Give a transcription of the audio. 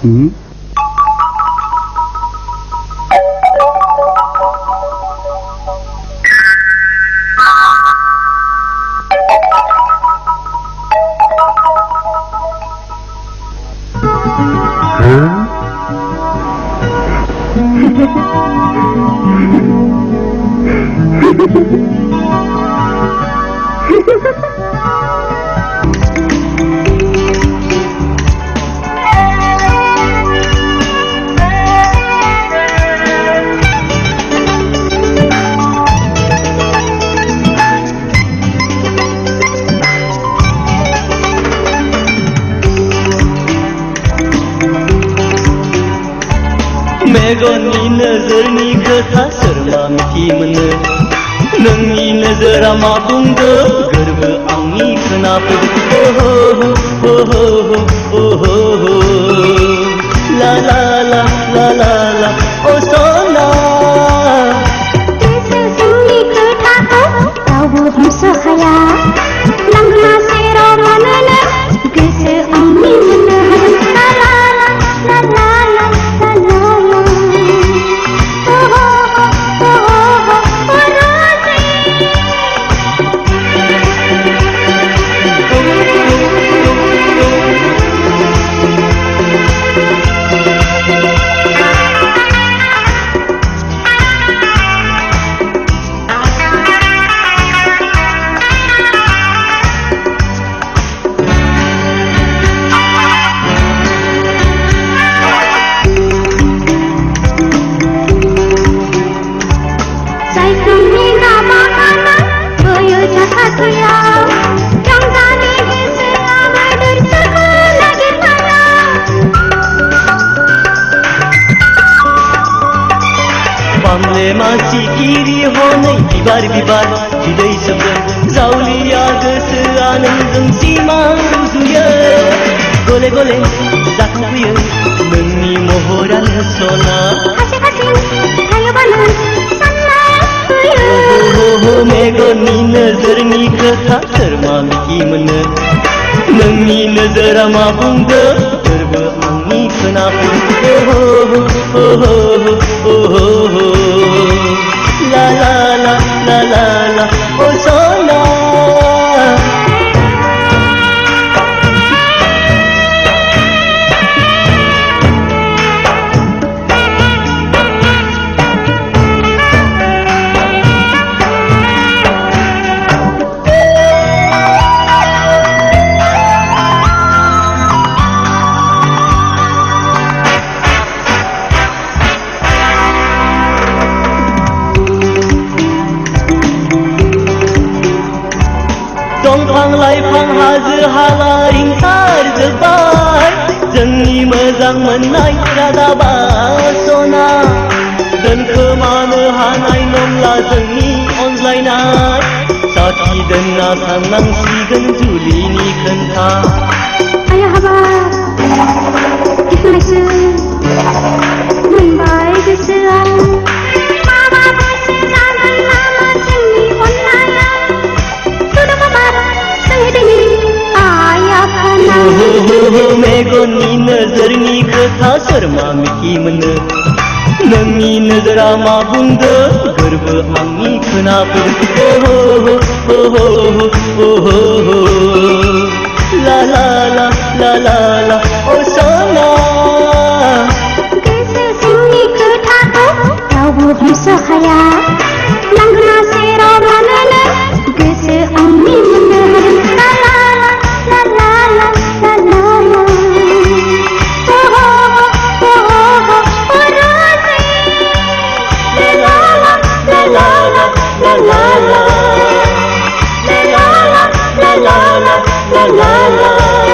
Hmm? मेगननि नोजोरनि खोथा सोरबा मिथिमोनो नोंनि नोजोरा मा बुंदो गोरबो आंनि खोनाफैदो ओहो ला ला ला ला ला ला ओ सना गोसोनि खोथाखौ रावबो हमसो हाया लांगोना सेराव मोनोनो गोसो आंनि मोननो हादों ला ला ला ला ला मानसि गिरि हनै बिबार बिबार बिदै सोबदों जावलिया गोसोआ नोंजों सिमां रुजुयो गले गले जाखांफैयो नोंनि महरानो सना मेगननि नोजोरनि खोथा सोर मा मिथिमोनो नोंनि नोजोरा मा बुंदो गोरबो आंनि खोनाफैदो ला ला ला ला ला ला ओ सना दंफां लाइफां हाजो हाला रिंसार जोब्बाय जोंनि मोजां मोननाय रादाबा सना दोनखोमानो हानाय नंला जोंनि अनज्लायनाय साखि दोनना साननांसिगोन जुलिनि खोन्था आया हाबाब इखौलायसो मोनबाय गोसोआ मेगननि नोजोरनि खोथा सोर मा मिथिमोनो नोंनि नोजोरा मा बुंदो गोरबो आंनि खोनाफैदो ला ला ला ला ला ला ओ सना गोसोनि खोथाखौ रावबो हमसो हाया लांगोना सेराव मोनोनो गोसो आंनि मोननो हादों ला ला ला ला ला ला ला ला la la la